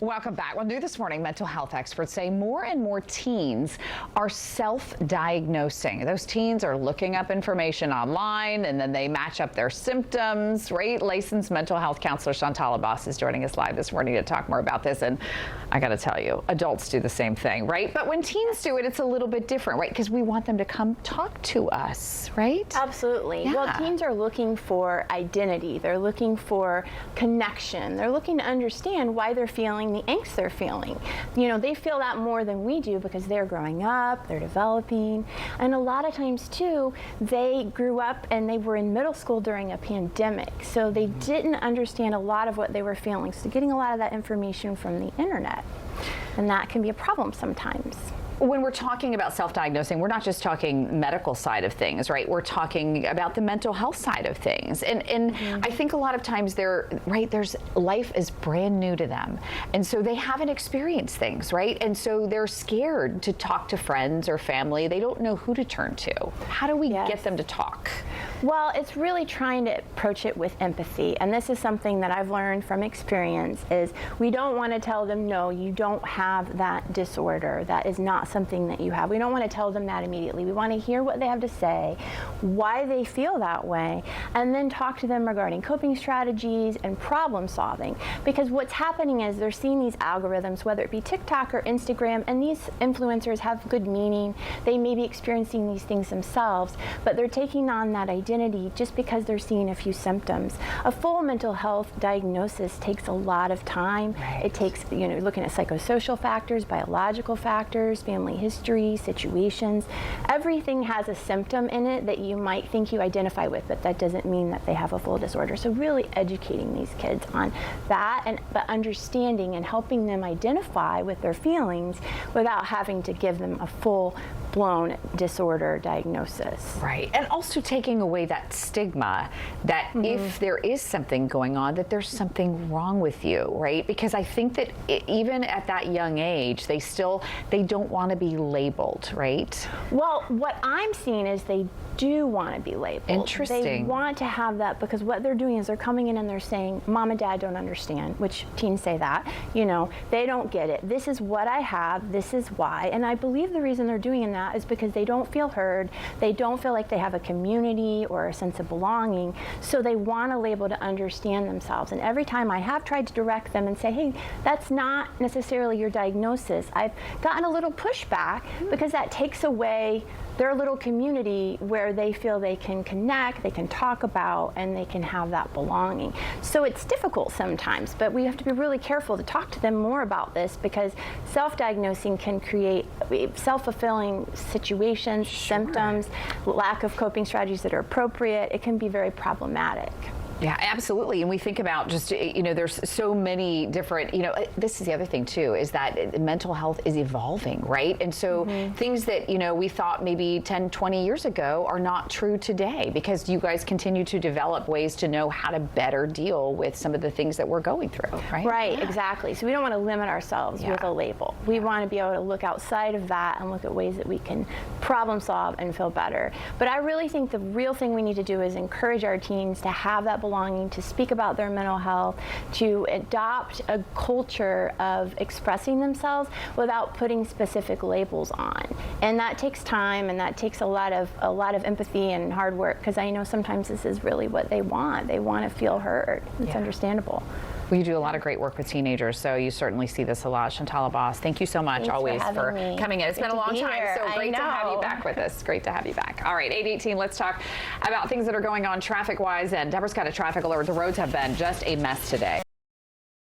Welcome back. Well, new this morning, mental health experts say more and more teens are self-diagnosing. Those teens are looking up information online and then they match up their symptoms, right? Licensed mental health counselor Shantala Boss is joining us live this morning to talk more about this. And I got to tell you, adults do the same thing, right? But when teens do it, it's a little bit different, right? Because we want them to come talk to us, right? Absolutely. Yeah. Well, teens are looking for identity. They're looking for connection. They're looking to understand why they're feeling the angst they're feeling. You know, they feel that more than we do because they're growing up, they're developing, and a lot of times too, they grew up and they were in middle school during a pandemic, so they didn't understand a lot of what they were feeling. So getting a lot of that information from the internet, and that can be a problem sometimes. When we're talking about self-diagnosing, we're not just talking medical side of things, right? We're talking about the mental health side of things. And I think a lot of times life is brand new to them. And so they haven't experienced things, right? And so they're scared to talk to friends or family. They don't know who to turn to. How do we get them to talk? Well, it's really trying to approach it with empathy. And this is something that I've learned from experience is we don't want to tell them, no, you don't have that disorder. That is not something that you have. We don't want to tell them that immediately. We want to hear what they have to say, why they feel that way, and then talk to them regarding coping strategies and problem solving. Because what's happening is they're seeing these algorithms, whether it be TikTok or Instagram, and these influencers have good meaning. They may be experiencing these things themselves, but they're taking on that identity just because they're seeing a few symptoms. A full mental health diagnosis takes a lot of time. Right. It takes, you know, looking at psychosocial factors, biological factors, family history, situations. Everything has a symptom in it that you might think you identify with, but that doesn't mean that they have a full disorder. So really educating these kids on that, but understanding and helping them identify with their feelings without having to give them a full-blown disorder diagnosis. Right. And also taking away that stigma that if there is something going on, that there's something wrong with you, right? Because I think that even at that young age, they don't want to be labeled, right? Well, what I'm seeing is they do want to be labeled. Interesting. They want to have that because what they're doing is they're coming in and they're saying, Mom and Dad don't understand, which teens say that, you know, they don't get it. This is what I have, this is why. And I believe the reason they're doing that is because they don't feel heard, they don't feel like they have a community or a sense of belonging, so they want a label to understand themselves. And every time I have tried to direct them and say, hey, that's not necessarily your diagnosis, I've gotten a little pushback because that takes away their little community where they feel they can connect, they can talk about, and they can have that belonging. So it's difficult sometimes, but we have to be really careful to talk to them more about this because self-diagnosing can create self-fulfilling situations, symptoms, lack of coping strategies that are appropriate. It can be very problematic. Yeah, absolutely. And we think about just, you know, there's so many different, you know, this is the other thing too, is that mental health is evolving, right? And so things that, you know, we thought maybe 10, 20 years ago are not true today because you guys continue to develop ways to know how to better deal with some of the things that we're going through, right? Right, exactly. So we don't want to limit ourselves with a label. We want to be able to look outside of that and look at ways that we can problem solve and feel better. But I really think the real thing we need to do is encourage our teens to have that belonging, to speak about their mental health, to adopt a culture of expressing themselves without putting specific labels on. And that takes time, and that takes a lot of empathy and hard work, because I know sometimes this is really what they want. They want to feel heard. It's understandable. Well, you do a lot of great work with teenagers, so you certainly see this a lot. Shantala Boss, thank you so much always for coming in. It's been a long time, so great to have you back with us. Great to have you back. All right, 8:18, let's talk about things that are going on traffic-wise, and Deborah's got a traffic alert. The roads have been just a mess today.